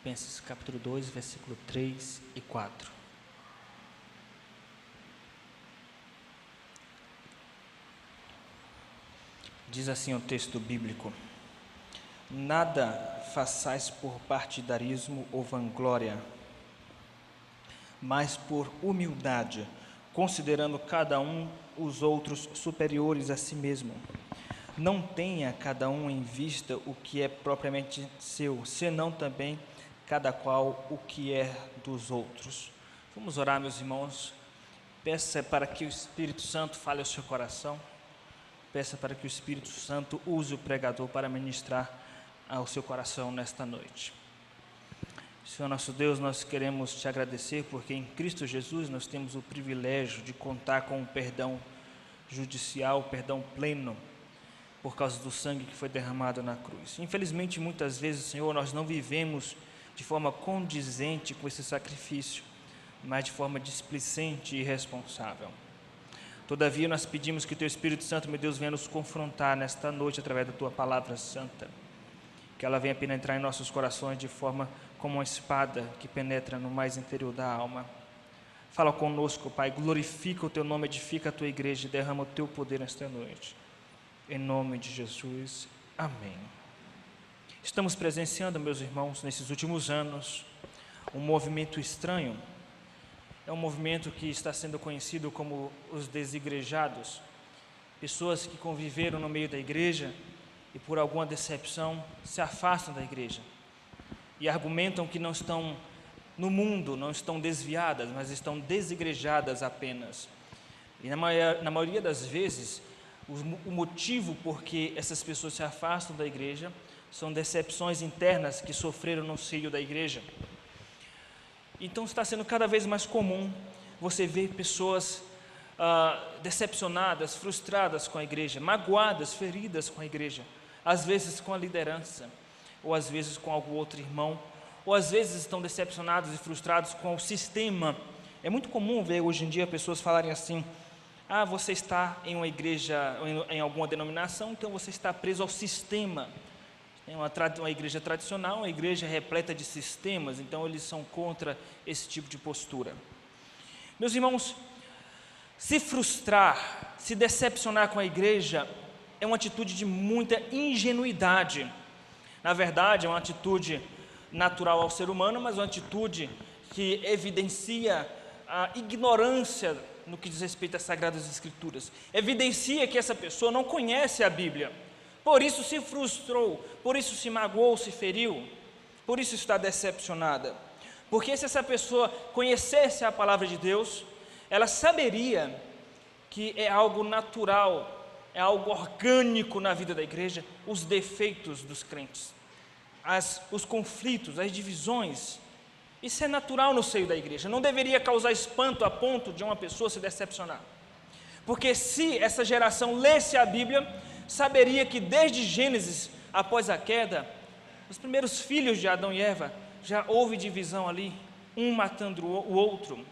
Filipenses capítulo 2, versículo 3 e 4. Diz assim o texto bíblico: nada façais por partidarismo ou vanglória, mas por humildade, considerando cada um os outros superiores a si mesmo. Não tenha cada um em vista o que é propriamente seu, senão também cada qual o que é dos outros. Vamos orar, meus irmãos. Peça para que o Espírito Santo fale ao seu coração. Peça para que o Espírito Santo use o pregador para ministrar ao seu coração nesta noite. Senhor nosso Deus, nós queremos te agradecer porque em Cristo Jesus nós temos o privilégio de contar com o perdão judicial, o perdão pleno, por causa do sangue que foi derramado na cruz. Infelizmente, muitas vezes, Senhor, nós não vivemos de forma condizente com esse sacrifício, mas de forma displicente e irresponsável. Todavia, nós pedimos que Teu Espírito Santo, meu Deus, venha nos confrontar nesta noite através da Tua palavra santa, que ela venha penetrar em nossos corações de forma como uma espada que penetra no mais interior da alma. Fala conosco, Pai, glorifica o Teu nome, edifica a Tua igreja e derrama o Teu poder nesta noite. Em nome de Jesus, amém. Estamos presenciando, meus irmãos, nesses últimos anos, um movimento estranho. É um movimento que está sendo conhecido como os desigrejados. Pessoas que conviveram no meio da igreja e por alguma decepção se afastam da igreja. E argumentam que não estão no mundo, não estão desviadas, mas estão desigrejadas apenas. E na maioria das vezes, o motivo por que essas pessoas se afastam da igreja são decepções internas que sofreram no seio da igreja. Então está sendo cada vez mais comum você ver pessoas decepcionadas, frustradas com a igreja, magoadas, feridas com a igreja, às vezes com a liderança, ou às vezes com algum outro irmão, ou às vezes estão decepcionados e frustrados com o sistema. É muito comum ver hoje em dia pessoas falarem assim: você está em uma igreja, em alguma denominação, então você está preso ao sistema. É uma igreja tradicional, uma igreja repleta de sistemas, então eles são contra esse tipo de postura. Meus irmãos, se frustrar, se decepcionar com a igreja é uma atitude de muita ingenuidade. Na verdade, é uma atitude natural ao ser humano, mas uma atitude que evidencia a ignorância no que diz respeito às Sagradas Escrituras. Evidencia que essa pessoa não conhece a Bíblia. Por isso se frustrou, por isso se magoou, se feriu, por isso está decepcionada. Porque se essa pessoa conhecesse a palavra de Deus, ela saberia que é algo natural, é algo orgânico na vida da igreja, os defeitos dos crentes, os conflitos, as divisões. Isso é natural no seio da igreja, não deveria causar espanto a ponto de uma pessoa se decepcionar. Porque se essa geração lesse a Bíblia, saberia que desde Gênesis, após a queda, os primeiros filhos de Adão e Eva, já houve divisão ali, um matando o outro.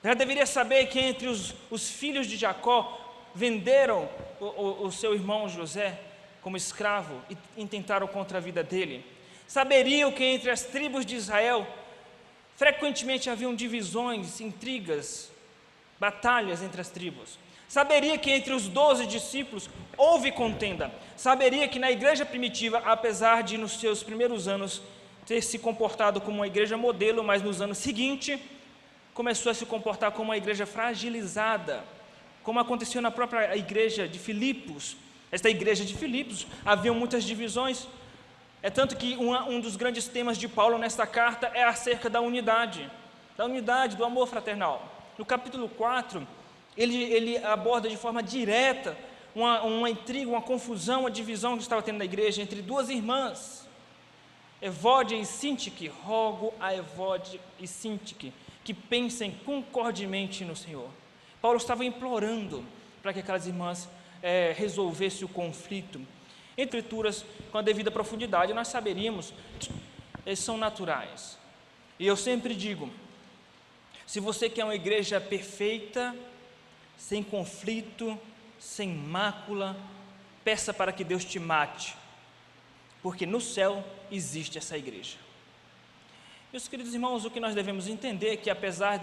Já deveria saber que entre os filhos de Jacó, venderam o seu irmão José como escravo e intentaram contra a vida dele. Saberiam que entre as tribos de Israel, frequentemente haviam divisões, intrigas, batalhas entre as tribos. Saberia que entre os 12 discípulos houve contenda. Saberia que na igreja primitiva, apesar de nos seus primeiros anos ter se comportado como uma igreja modelo, mas nos anos seguintes começou a se comportar como uma igreja fragilizada, como aconteceu na própria igreja de Filipos. Esta igreja de Filipos havia muitas divisões. É tanto que um dos grandes temas de Paulo nesta carta é acerca da unidade, do amor fraternal. No capítulo 4, ele aborda de forma direta uma intriga, uma confusão, uma divisão que estava tendo na igreja entre duas irmãs, Evódia e Sintique. Rogo a Evódia e Sintique que pensem concordemente no Senhor. Paulo estava implorando para que aquelas irmãs resolvessem o conflito. Entre Escrituras, com a devida profundidade, nós saberíamos que eles são naturais. E eu sempre digo, se você quer uma igreja perfeita, sem conflito, sem mácula, peça para que Deus te mate, porque no céu existe essa igreja. Meus queridos irmãos, o que nós devemos entender é que apesar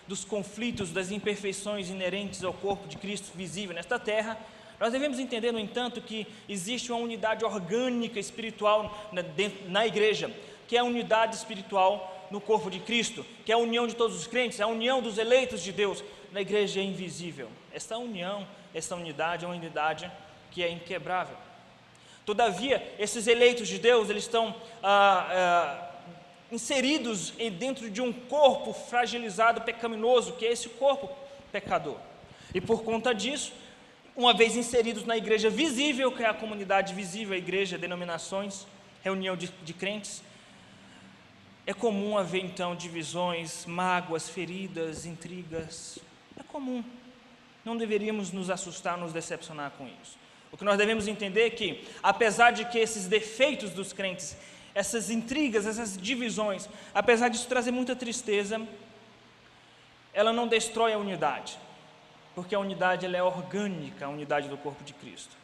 dos conflitos, das imperfeições inerentes ao corpo de Cristo visível nesta terra, nós devemos entender, no entanto, que existe uma unidade orgânica espiritual na igreja, que é a unidade espiritual no corpo de Cristo, que é a união de todos os crentes, a união dos eleitos de Deus na igreja é invisível. Essa união, essa unidade é uma unidade que é inquebrável. Todavia, esses eleitos de Deus, eles estão inseridos dentro de um corpo fragilizado, pecaminoso, que é esse corpo pecador. E por conta disso, uma vez inseridos na igreja visível, que é a comunidade visível, a igreja, denominações, reunião de crentes, é comum haver então divisões, mágoas, feridas, intrigas. É comum. Não deveríamos nos assustar, nos decepcionar com isso. O que nós devemos entender é que, apesar de que esses defeitos dos crentes, essas intrigas, essas divisões, apesar disso trazer muita tristeza, ela não destrói a unidade, porque a unidade ela é orgânica, a unidade do corpo de Cristo.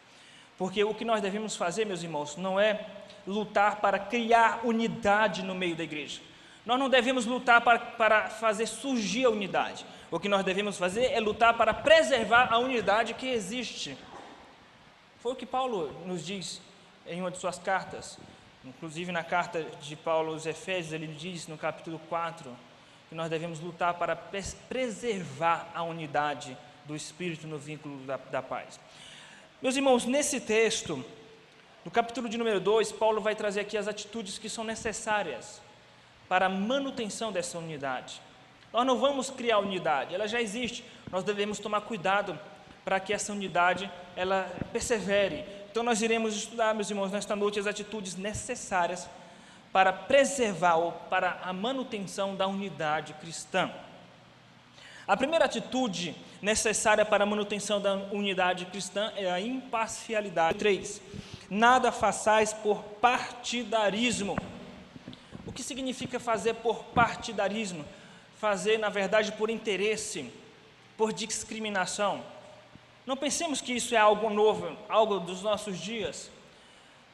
Porque o que nós devemos fazer, meus irmãos, não é lutar para criar unidade no meio da igreja. Nós não devemos lutar para fazer surgir a unidade. O que nós devemos fazer é lutar para preservar a unidade que existe. Foi o que Paulo nos diz em uma de suas cartas, inclusive na carta de Paulo aos Efésios, ele diz no capítulo 4, que nós devemos lutar para preservar a unidade do Espírito no vínculo da paz. Meus irmãos, nesse texto, no capítulo de número 2, Paulo vai trazer aqui as atitudes que são necessárias para a manutenção dessa unidade. Nós não vamos criar unidade, ela já existe, nós devemos tomar cuidado para que essa unidade, ela persevere. Então nós iremos estudar, meus irmãos, nesta noite as atitudes necessárias para preservar ou para a manutenção da unidade cristã. A primeira atitude necessária para a manutenção da unidade cristã é a imparcialidade. 3. Nada façais por partidarismo. O que significa fazer por partidarismo? Fazer, na verdade, por interesse, por discriminação. Não pensemos que isso é algo novo, algo dos nossos dias.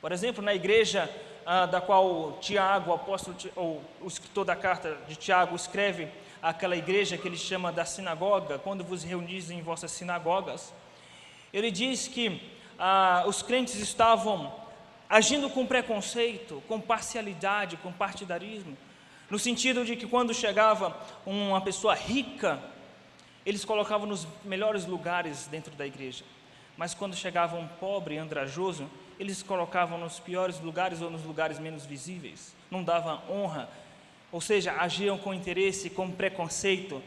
Por exemplo, na igreja da qual Tiago, o apóstolo, ou o escritor da carta de Tiago, escreve aquela igreja que ele chama da sinagoga, quando vos reunis em vossas sinagogas, ele diz que os crentes estavam agindo com preconceito, com parcialidade, com partidarismo, no sentido de que quando chegava uma pessoa rica, eles colocavam nos melhores lugares dentro da igreja, mas quando chegava um pobre e andrajoso, eles colocavam nos piores lugares ou nos lugares menos visíveis, não davam honra, ou seja, agiam com interesse, com preconceito.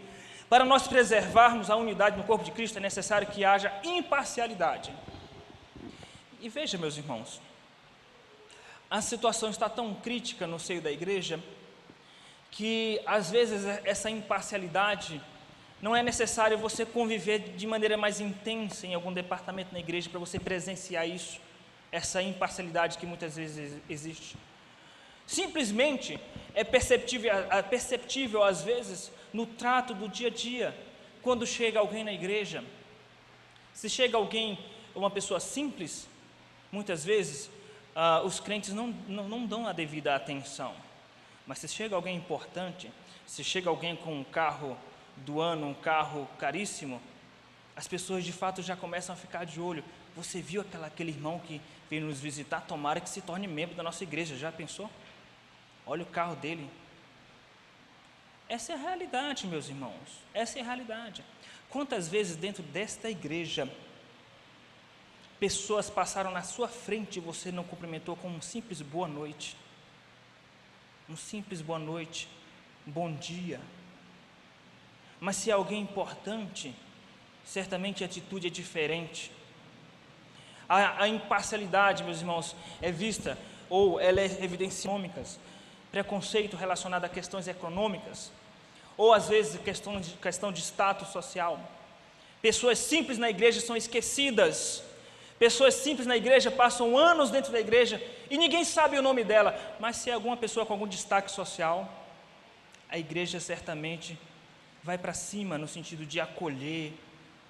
Para nós preservarmos a unidade no corpo de Cristo, é necessário que haja imparcialidade. E veja, meus irmãos, a situação está tão crítica no seio da igreja, que às vezes essa imparcialidade, não é necessário você conviver de maneira mais intensa em algum departamento na igreja para você presenciar isso, essa imparcialidade que muitas vezes existe. Simplesmente é perceptível às vezes no trato do dia a dia, quando chega alguém na igreja. Se chega alguém, uma pessoa simples, muitas vezes os crentes não dão a devida atenção, mas se chega alguém importante, se chega alguém com um carro do ano, um carro caríssimo, as pessoas de fato já começam a ficar de olho. Você viu aquele irmão que veio nos visitar? Tomara que se torne membro da nossa igreja, já pensou? Olha o carro dele. Essa é a realidade, meus irmãos, essa é a realidade. Quantas vezes dentro desta igreja, pessoas passaram na sua frente e você não cumprimentou com um simples boa noite, um simples boa noite, bom dia. Mas se é alguém importante, certamente a atitude é diferente. A imparcialidade, meus irmãos, é vista, ou ela é evidenciada, preconceito relacionado a questões econômicas, ou às vezes questão de status social. Pessoas simples na igreja são esquecidas, pessoas simples na igreja passam anos dentro da igreja e ninguém sabe o nome dela, mas se é alguma pessoa com algum destaque social, a igreja certamente vai para cima no sentido de acolher,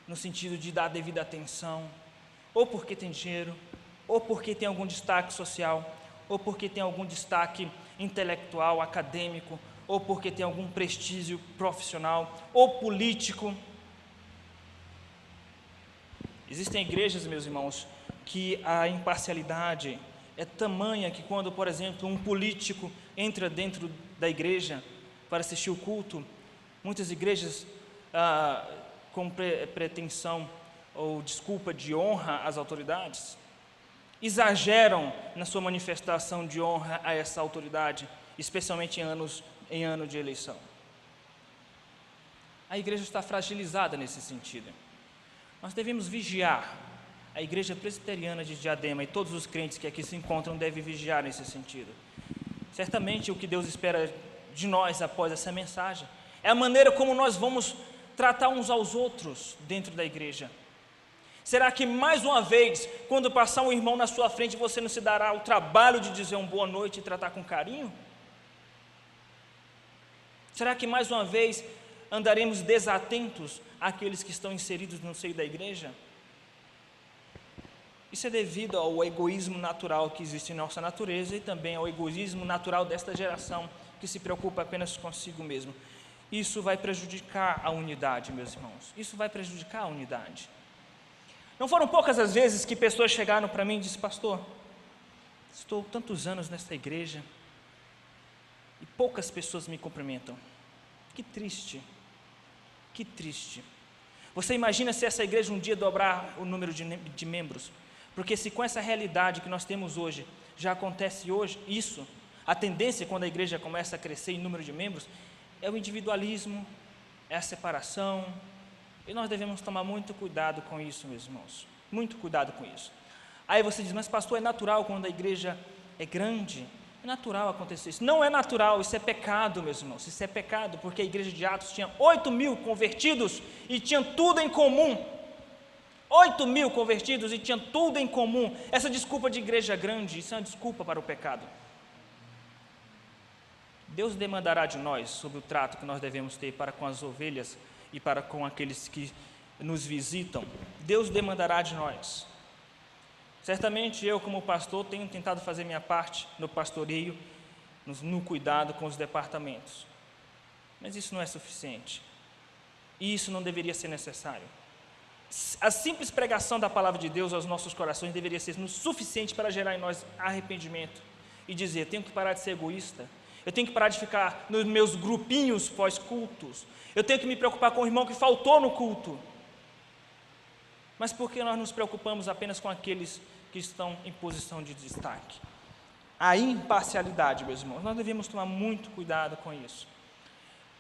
no sentido de dar a devida atenção, ou porque tem dinheiro, ou porque tem algum destaque social, ou porque tem algum destaque intelectual, acadêmico, ou porque tem algum prestígio profissional ou político. Existem igrejas, meus irmãos, que a imparcialidade é tamanha que quando, por exemplo, um político entra dentro da igreja para assistir o culto, muitas igrejas com pretensão ou desculpa de honra às autoridades, exageram na sua manifestação de honra a essa autoridade, especialmente em ano de eleição. A igreja está fragilizada nesse sentido. Nós devemos vigiar. A igreja presbiteriana de Diadema e todos os crentes que aqui se encontram devem vigiar nesse sentido. Certamente o que Deus espera de nós após essa mensagem é a maneira como nós vamos tratar uns aos outros dentro da igreja. Será que mais uma vez, quando passar um irmão na sua frente, você não se dará o trabalho de dizer uma boa noite e tratar com carinho? Será que mais uma vez andaremos desatentos àqueles que estão inseridos no seio da igreja? Isso é devido ao egoísmo natural que existe em nossa natureza e também ao egoísmo natural desta geração que se preocupa apenas consigo mesmo. Isso vai prejudicar a unidade, meus irmãos. Isso vai prejudicar a unidade. Não foram poucas as vezes que pessoas chegaram para mim e disseram: pastor, estou tantos anos nesta igreja e poucas pessoas me cumprimentam. Que triste, que triste. Você imagina se essa igreja um dia dobrar o número de membros? Porque se com essa realidade que nós temos hoje, já acontece hoje isso, a tendência quando a igreja começa a crescer em número de membros, é o individualismo, é a separação, e nós devemos tomar muito cuidado com isso, meus irmãos, muito cuidado com isso. Aí você diz: mas pastor, é natural quando a igreja é grande? É natural acontecer isso. Não é natural, isso é pecado, meus irmãos, isso é pecado, porque a igreja de Atos tinha 8.000 convertidos e tinha tudo em comum. 8.000 convertidos e tinha tudo em comum. Essa desculpa de igreja grande, isso é uma desculpa para o pecado. Deus demandará de nós sobre o trato que nós devemos ter para com as ovelhas e para com aqueles que nos visitam. Deus demandará de nós. Certamente eu, como pastor, tenho tentado fazer minha parte no pastoreio, no cuidado com os departamentos, mas isso não é suficiente, e isso não deveria ser necessário. A simples pregação da palavra de Deus aos nossos corações deveria ser suficiente para gerar em nós arrependimento e dizer: tenho que parar de ser egoísta, eu tenho que parar de ficar nos meus grupinhos pós-cultos, eu tenho que me preocupar com o irmão que faltou no culto. Mas por que nós nos preocupamos apenas com aqueles que estão em posição de destaque? A imparcialidade, meus irmãos, nós devemos tomar muito cuidado com isso.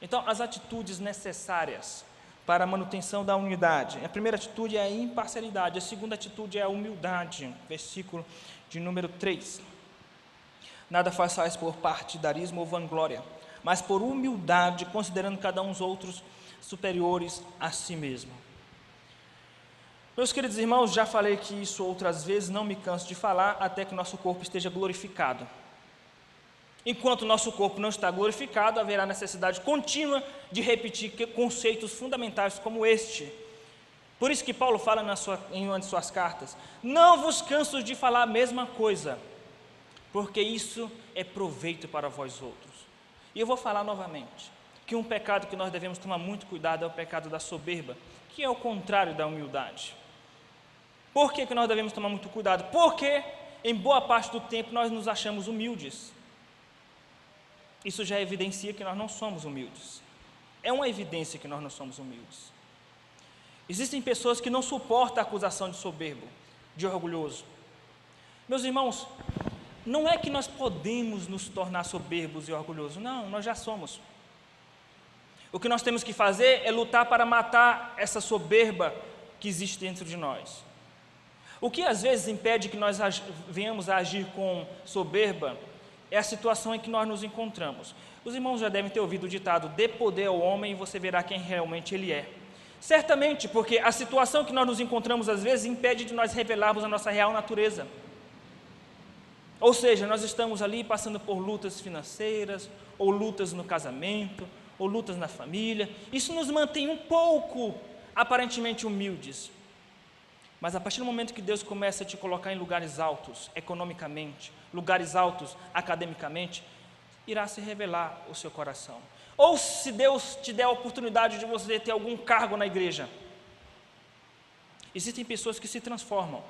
Então, as atitudes necessárias para a manutenção da unidade: a primeira atitude é a imparcialidade, a segunda atitude é a humildade, versículo de número 3. Nada façais por partidarismo ou vanglória, mas por humildade, considerando cada um os outros superiores a si mesmo. Meus queridos irmãos, já falei que isso outras vezes, não me canso de falar, até que nosso corpo esteja glorificado. Enquanto o nosso corpo não está glorificado, haverá necessidade contínua de repetir conceitos fundamentais como este. Por isso que Paulo fala em uma de suas cartas: não vos canso de falar a mesma coisa, porque isso é proveito para vós outros. E eu vou falar novamente, que um pecado que nós devemos tomar muito cuidado é o pecado da soberba, que é o contrário da humildade. Por que nós devemos tomar muito cuidado? Porque em boa parte do tempo nós nos achamos humildes. Isso já evidencia que nós não somos humildes. É uma evidência que nós não somos humildes. Existem pessoas que não suportam a acusação de soberbo, de orgulhoso. Meus irmãos, não é que nós podemos nos tornar soberbos e orgulhosos, não, nós já somos. O que nós temos que fazer é lutar para matar essa soberba que existe dentro de nós. O que às vezes impede que nós venhamos a agir com soberba é a situação em que nós nos encontramos. Os irmãos já devem ter ouvido o ditado: dê poder ao homem e você verá quem realmente ele é. Certamente, porque a situação que nós nos encontramos às vezes impede de nós revelarmos a nossa real natureza. Ou seja, nós estamos ali passando por lutas financeiras, ou lutas no casamento, ou lutas na família. Isso nos mantém um pouco, aparentemente, humildes. Mas a partir do momento que Deus começa a te colocar em lugares altos, economicamente, lugares altos, academicamente, irá se revelar o seu coração. Ou se Deus te der a oportunidade de você ter algum cargo na igreja, existem pessoas que se transformam,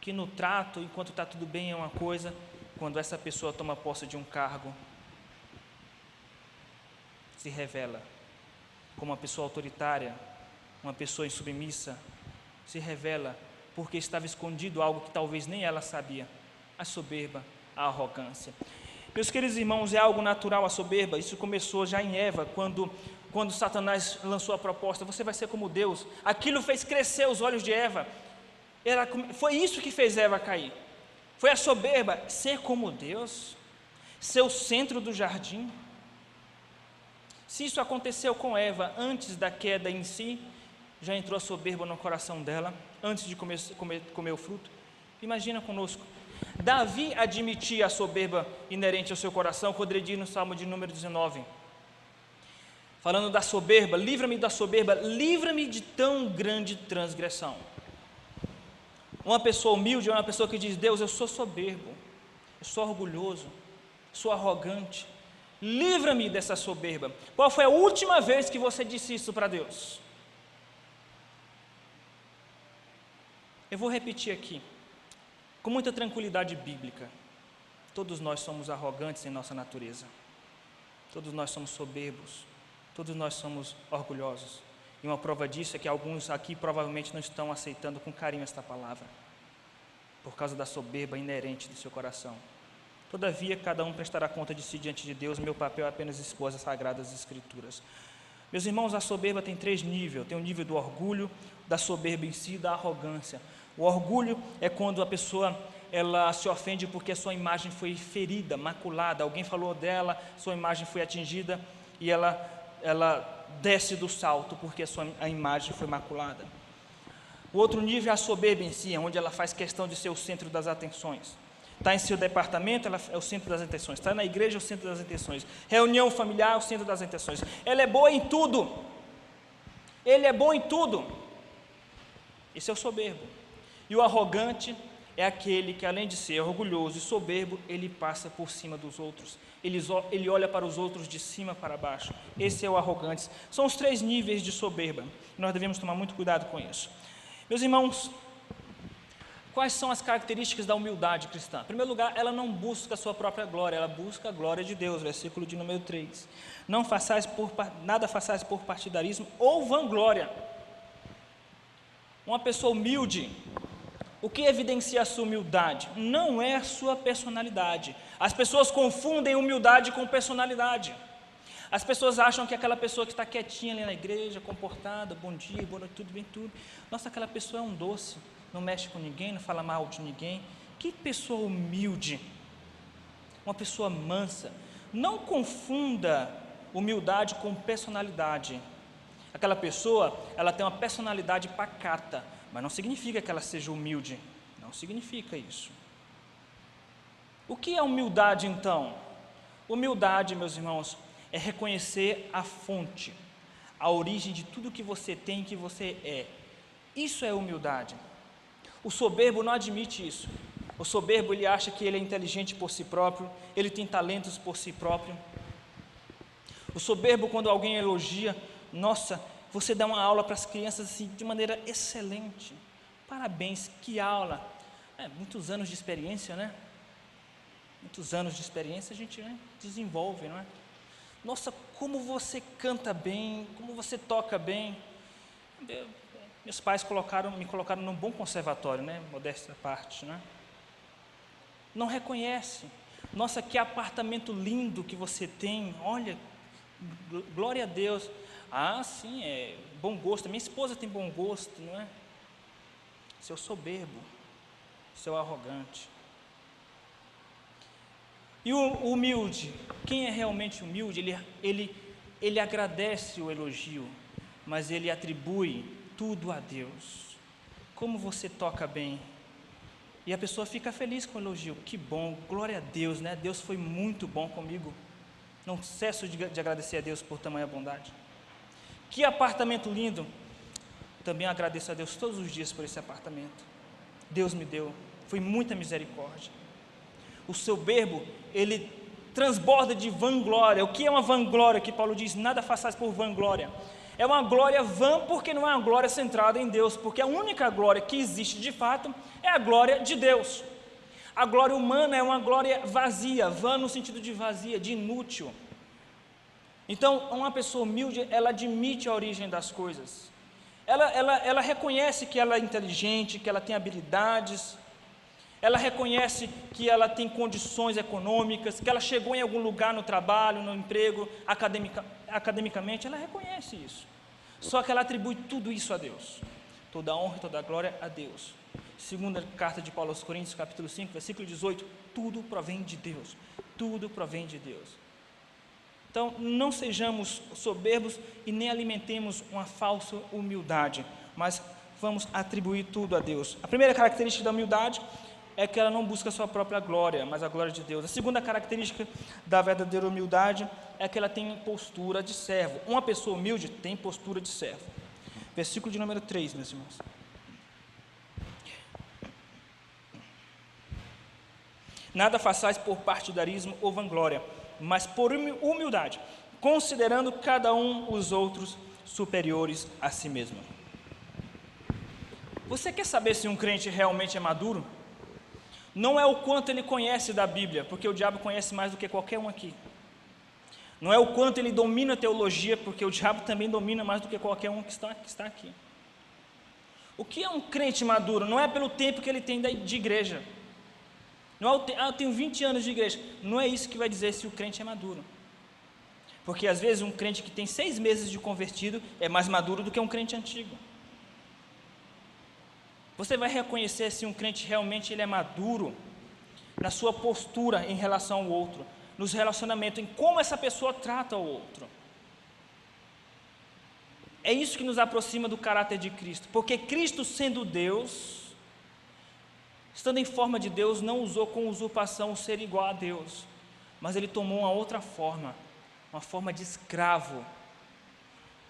que no trato, enquanto está tudo bem é uma coisa, quando essa pessoa toma posse de um cargo, se revela como uma pessoa autoritária, uma pessoa insubmissa, se revela porque estava escondido algo que talvez nem ela sabia, a soberba, a arrogância. Meus queridos irmãos, é algo natural a soberba. Isso começou já em Eva, quando Satanás lançou a proposta, você vai ser como Deus. Aquilo fez crescer os olhos de Eva. Foi isso que fez Eva cair. Foi a soberba, ser como Deus, ser o centro do jardim. Se isso aconteceu com Eva antes da queda em si, já entrou a soberba no coração dela, antes de comer o fruto. Imagina conosco, Davi admitia a soberba inerente ao seu coração, quando ele diz no Salmo de número 19, falando da soberba: livra-me da soberba, livra-me de tão grande transgressão. Uma pessoa humilde é uma pessoa que diz: Deus, eu sou soberbo, eu sou orgulhoso, sou arrogante, livra-me dessa soberba. Qual foi a última vez que você disse isso para Deus? Eu vou repetir aqui, com muita tranquilidade bíblica. Todos nós somos arrogantes em nossa natureza, todos nós somos soberbos, todos nós somos orgulhosos, e uma prova disso é que alguns aqui provavelmente não estão aceitando com carinho esta palavra, por causa da soberba inerente do seu coração. Todavia, cada um prestará conta de si diante de Deus. Meu papel é apenas expor as sagradas escrituras. Meus irmãos, a soberba tem 3 níveis. Tem o nível do orgulho, da soberba em si e da arrogância. O orgulho é quando a pessoa ela se ofende porque a sua imagem foi ferida, maculada. Alguém falou dela, sua imagem foi atingida e ela desce do salto porque a imagem foi maculada. O outro nível é a soberba em si, onde ela faz questão de ser o centro das atenções. Está em seu departamento, ela é o centro das atenções. Está na igreja, é o centro das atenções. Reunião familiar, é o centro das atenções. Ela é boa em tudo. Ele é bom em tudo. Esse é o soberbo. E o arrogante é aquele que, além de ser orgulhoso e soberbo, ele passa por cima dos outros. Ele olha para os outros de cima para baixo. Esse é o arrogante. São os 3 níveis de soberba. Nós devemos tomar muito cuidado com isso. Meus irmãos, quais são as características da humildade cristã? Em primeiro lugar, ela não busca a sua própria glória, ela busca a glória de Deus, versículo de número 3. Nada façais por partidarismo ou vanglória. Uma pessoa humilde, o que evidencia a sua humildade? Não é a sua personalidade. As pessoas confundem humildade com personalidade. As pessoas acham que aquela pessoa que está quietinha ali na igreja, comportada, bom dia, boa noite, tudo bem, tudo. Nossa, aquela pessoa é um doce, não mexe com ninguém, não fala mal de ninguém. Que pessoa humilde, uma pessoa mansa. Não confunda humildade com personalidade. Aquela pessoa, ela tem uma personalidade pacata, mas não significa que ela seja humilde, não significa isso. O que é humildade então? Humildade, meus irmãos, é reconhecer a fonte, a origem de tudo que você tem e que você é. Isso é humildade. O soberbo não admite isso. O soberbo, ele acha que ele é inteligente por si próprio, ele tem talentos por si próprio. O soberbo, quando alguém elogia, nossa, você dá uma aula para as crianças assim, de maneira excelente, parabéns, que aula. Muitos anos de experiência, né? Muitos anos de experiência a gente desenvolve, não é? Nossa, como você canta bem, como você toca bem. Meus pais me colocaram num bom conservatório, né? Modéstia à parte, né? Não reconhece. Nossa, que apartamento lindo que você tem. Olha, glória a Deus. Ah, sim, é bom gosto. Minha esposa tem bom gosto, não é? Seu soberbo, seu arrogante. E o humilde, quem é realmente humilde, ele agradece o elogio, mas ele atribui tudo a Deus. Como você toca bem. E a pessoa fica feliz com o elogio. Que bom, glória a Deus, né? Deus foi muito bom comigo. Não cesso de agradecer a Deus por tamanha bondade. Que apartamento lindo. Também agradeço a Deus todos os dias por esse apartamento. Deus me deu, foi muita misericórdia. O soberbo, ele transborda de vanglória. O que é uma vanglória? Que Paulo diz, nada façais por vanglória. É uma glória vã porque não é uma glória centrada em Deus, porque a única glória que existe de fato é a glória de Deus. A glória humana é uma glória vazia, vã no sentido de vazia, de inútil. Então, uma pessoa humilde, ela admite a origem das coisas. Ela reconhece que ela é inteligente, que ela tem habilidades, ela reconhece que ela tem condições econômicas, que ela chegou em algum lugar no trabalho, no emprego, academicamente, ela reconhece isso. Só que ela atribui tudo isso a Deus. Toda a honra e toda a glória a Deus. Segunda carta de Paulo aos Coríntios, capítulo 5, versículo 18, tudo provém de Deus. Tudo provém de Deus. Então, não sejamos soberbos e nem alimentemos uma falsa humildade, mas vamos atribuir tudo a Deus. A primeira característica da humildade é que ela não busca a sua própria glória, mas a glória de Deus. A segunda característica da verdadeira humildade é que ela tem postura de servo. Uma pessoa humilde tem postura de servo. Versículo de número 3, meus irmãos. Nada façais por partidarismo ou vanglória, mas por humildade, considerando cada um os outros superiores a si mesmo. Você quer saber se um crente realmente é maduro? Não é o quanto ele conhece da Bíblia, porque o diabo conhece mais do que qualquer um aqui. Não é o quanto ele domina a teologia, porque o diabo também domina mais do que qualquer um que está aqui. O que é um crente maduro? Não é pelo tempo que ele tem de igreja. Não é eu tenho 20 anos de igreja. Não é isso que vai dizer se o crente é maduro. Porque às vezes um crente que tem 6 meses de convertido é mais maduro do que um crente antigo. Você vai reconhecer se um crente realmente ele é maduro na sua postura em relação ao outro, nos relacionamentos, em como essa pessoa trata o outro. É isso que nos aproxima do caráter de Cristo, porque Cristo, sendo Deus, estando em forma de Deus, não usou com usurpação o ser igual a Deus, mas ele tomou uma outra forma, uma forma de escravo.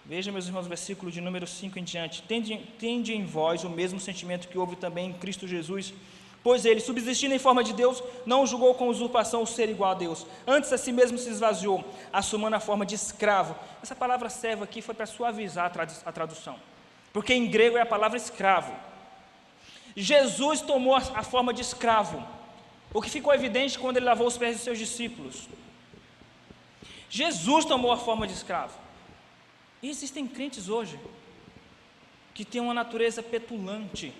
Veja, meus irmãos, o versículo de número 5 em diante. Tende em vós o mesmo sentimento que houve também em Cristo Jesus, pois ele, subsistindo em forma de Deus, não julgou com usurpação o ser igual a Deus, antes a si mesmo se esvaziou, assumando a forma de escravo. Essa palavra servo aqui foi para suavizar a tradução, porque em grego é a palavra escravo. Jesus tomou a forma de escravo, o que ficou evidente quando ele lavou os pés de seus discípulos. Jesus tomou a forma de escravo. E existem crentes hoje que têm uma natureza petulante,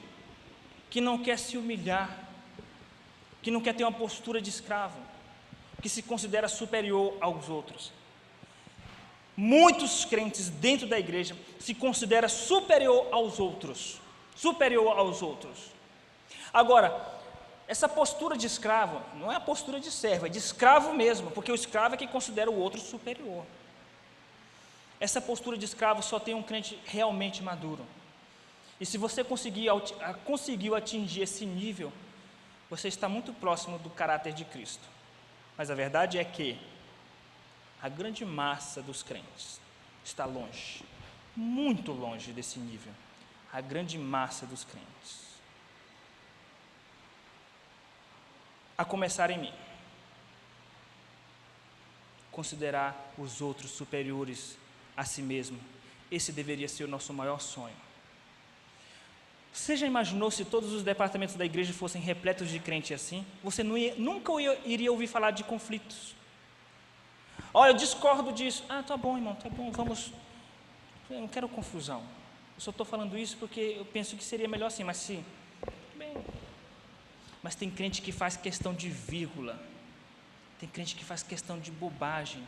que não quer se humilhar, que não quer ter uma postura de escravo, que se considera superior aos outros. Muitos crentes dentro da igreja se consideram superior aos outros. Agora, essa postura de escravo não é a postura de servo, é de escravo mesmo, porque o escravo é quem considera o outro superior. Essa postura de escravo só tem um crente realmente maduro. E se você conseguiu atingir esse nível, você está muito próximo do caráter de Cristo. Mas a verdade é que a grande massa dos crentes está longe, muito longe desse nível. A grande massa dos crentes. A começar em mim. Considerar os outros superiores a si mesmo. Esse deveria ser o nosso maior sonho. Você já imaginou se todos os departamentos da igreja fossem repletos de crente assim? Você nunca iria ouvir falar de conflitos. Olha, eu discordo disso. Ah, tá bom, irmão, tá bom, vamos. Eu não quero confusão. Eu só estou falando isso porque eu penso que seria melhor assim, mas sim. Bem. Mas tem crente que faz questão de vírgula. Tem crente que faz questão de bobagem.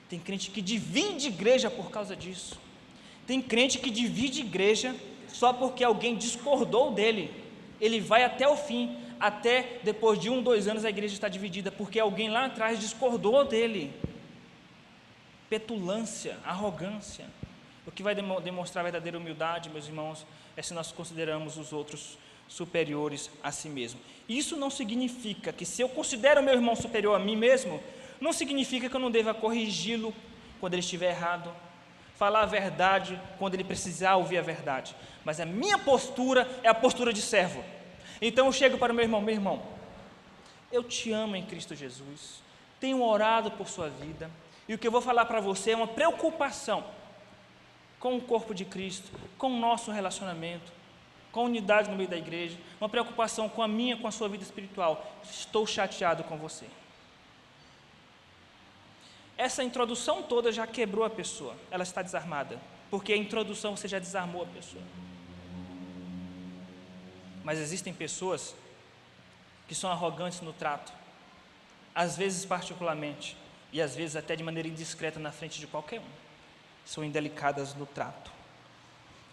Tem crente que divide igreja por causa disso. Tem crente que divide igreja só porque alguém discordou dele. Ele vai até o fim, até depois de 1, 2 anos a igreja está dividida, porque alguém lá atrás discordou dele. Petulância, arrogância. O que vai demonstrar a verdadeira humildade, meus irmãos, é se nós consideramos os outros superiores a si mesmo. Isso não significa que se eu considero o meu irmão superior a mim mesmo, não significa que eu não deva corrigi-lo quando ele estiver errado, falar a verdade quando ele precisar ouvir a verdade, mas a minha postura é a postura de servo. Então eu chego para o meu irmão, eu te amo em Cristo Jesus, tenho orado por sua vida, e o que eu vou falar para você é uma preocupação com o corpo de Cristo, com o nosso relacionamento, com a unidade no meio da igreja, uma preocupação com a minha, com a sua vida espiritual. Estou chateado com você. Essa introdução toda já quebrou a pessoa, ela está desarmada, porque a introdução você já desarmou a pessoa. Mas existem pessoas que são arrogantes no trato, às vezes particularmente, e às vezes até de maneira indiscreta na frente de qualquer um, são indelicadas no trato.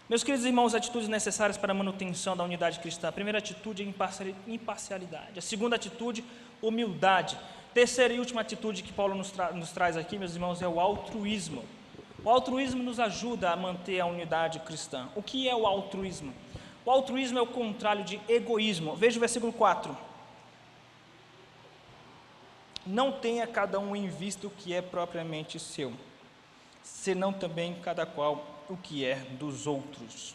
Meus queridos irmãos, atitudes necessárias para a manutenção da unidade cristã. A primeira atitude é imparcialidade, a segunda atitude, humildade. Terceira e última atitude que Paulo nos traz aqui, meus irmãos, é o altruísmo. O altruísmo nos ajuda a manter a unidade cristã. O que é o altruísmo? O altruísmo é o contrário de egoísmo. Veja o versículo 4. Não tenha cada um em vista o que é propriamente seu, senão também cada qual o que é dos outros.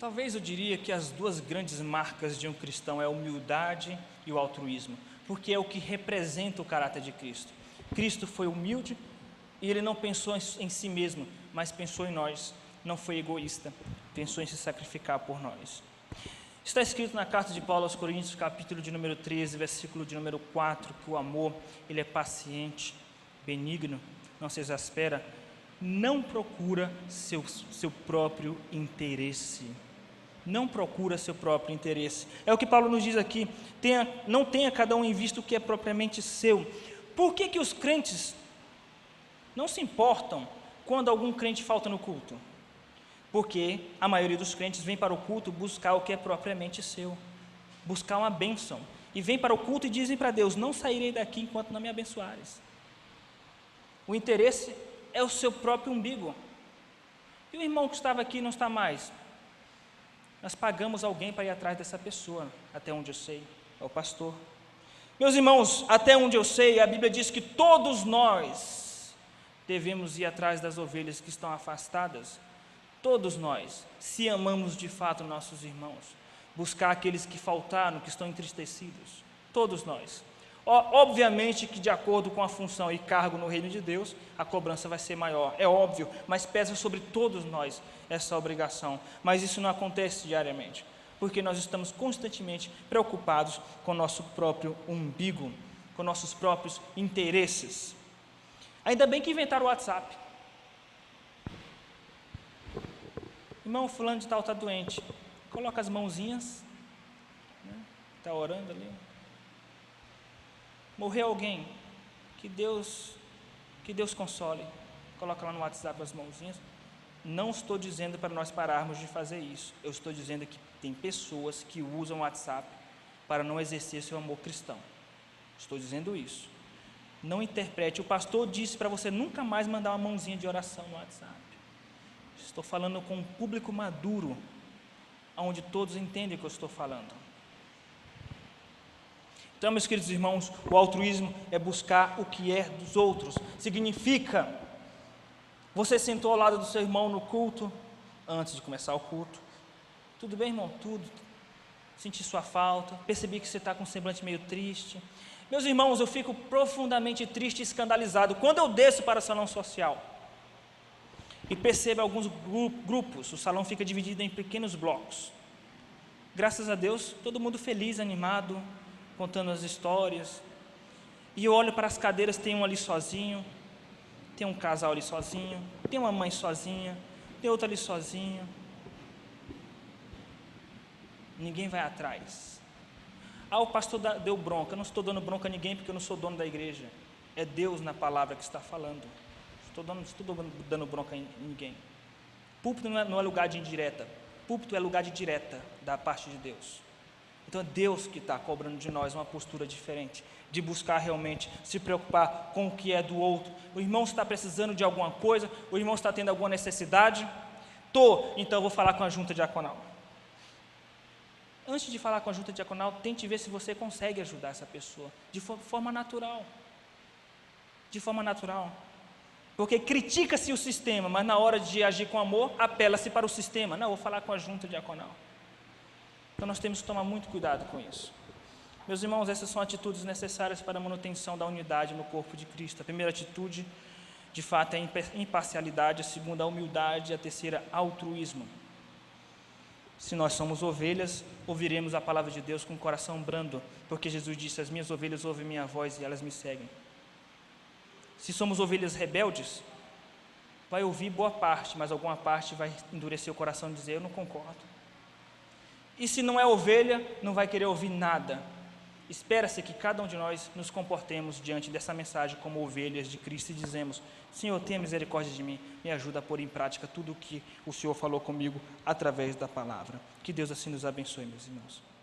Talvez eu diria que as duas grandes marcas de um cristão é a humildade e o altruísmo, porque é o que representa o caráter de Cristo. Cristo foi humilde e ele não pensou em si mesmo, mas pensou em nós. Não foi egoísta, pensou em se sacrificar por nós. Está escrito na carta de Paulo aos Coríntios, capítulo de número 13, versículo de número 4, que o amor, ele é paciente, benigno, não se exaspera, não procura seu próprio interesse. Não procura seu próprio interesse. É o que Paulo nos diz aqui, não tenha cada um em vista o que é propriamente seu. Por que os crentes não se importam quando algum crente falta no culto? Porque a maioria dos crentes vem para o culto buscar o que é propriamente seu, buscar uma bênção, e vem para o culto e dizem para Deus: não sairei daqui enquanto não me abençoares. O interesse é o seu próprio umbigo. E o irmão que estava aqui não está mais. Nós pagamos alguém para ir atrás dessa pessoa, até onde eu sei, é o pastor. Meus irmãos, até onde eu sei, a Bíblia diz que todos nós devemos ir atrás das ovelhas que estão afastadas. Todos nós, se amamos de fato nossos irmãos, buscar aqueles que faltaram, que estão entristecidos, todos nós. Obviamente que de acordo com a função e cargo no reino de Deus, a cobrança vai ser maior, é óbvio, mas pesa sobre todos nós essa obrigação. Mas isso não acontece diariamente, porque nós estamos constantemente preocupados com o nosso próprio umbigo, com nossos próprios interesses. Ainda bem que inventaram o WhatsApp. Irmão, fulano de tal está doente, coloca as mãozinhas, está orando ali. Morreu alguém, que Deus console, coloca lá no WhatsApp as mãozinhas. Não estou dizendo para nós pararmos de fazer isso, eu estou dizendo que tem pessoas que usam o WhatsApp para não exercer seu amor cristão. Estou dizendo isso. Não interprete, o pastor disse para você nunca mais mandar uma mãozinha de oração no WhatsApp. Estou falando com um público maduro, onde todos entendem o que eu estou falando. Então, meus queridos irmãos, o altruísmo é buscar o que é dos outros. Significa, você sentou ao lado do seu irmão no culto, antes de começar o culto. Tudo bem, irmão? Tudo. Senti sua falta, percebi que você está com um semblante meio triste. Meus irmãos, eu fico profundamente triste e escandalizado quando eu desço para o salão social e percebo alguns grupos, o salão fica dividido em pequenos blocos. Graças a Deus, todo mundo feliz, animado, contando as histórias. E eu olho para as cadeiras, tem um ali sozinho, tem um casal ali sozinho, tem uma mãe sozinha, tem outro ali sozinho. Ninguém vai atrás. O pastor deu bronca. Eu não estou dando bronca a ninguém, porque eu não sou dono da igreja. É Deus na palavra que está falando. Não estou dando bronca em ninguém. Púlpito não é lugar de indireta. Púlpito é lugar de direta da parte de Deus. Então é Deus que está cobrando de nós uma postura diferente, de buscar realmente se preocupar com o que é do outro. O irmão está precisando de alguma coisa, o irmão está tendo alguma necessidade. Então eu vou falar com a junta diaconal. Antes de falar com a junta diaconal, tente ver se você consegue ajudar essa pessoa de forma natural. De forma natural. Porque critica-se o sistema, mas na hora de agir com amor, apela-se para o sistema. Não, vou falar com a junta diaconal. Então nós temos que tomar muito cuidado com isso. Meus irmãos, essas são atitudes necessárias para a manutenção da unidade no corpo de Cristo. A primeira atitude, de fato, é a imparcialidade, a segunda, a humildade, e a terceira, altruísmo. Se nós somos ovelhas, ouviremos a palavra de Deus com o coração brando, porque Jesus disse: as minhas ovelhas ouvem minha voz e elas me seguem. Se somos ovelhas rebeldes, vai ouvir boa parte, mas alguma parte vai endurecer o coração e dizer: eu não concordo. E se não é ovelha, não vai querer ouvir nada. Espera-se que cada um de nós nos comportemos diante dessa mensagem como ovelhas de Cristo e dizemos: Senhor, tenha misericórdia de mim, me ajuda a pôr em prática tudo o que o Senhor falou comigo através da palavra. Que Deus assim nos abençoe, meus irmãos.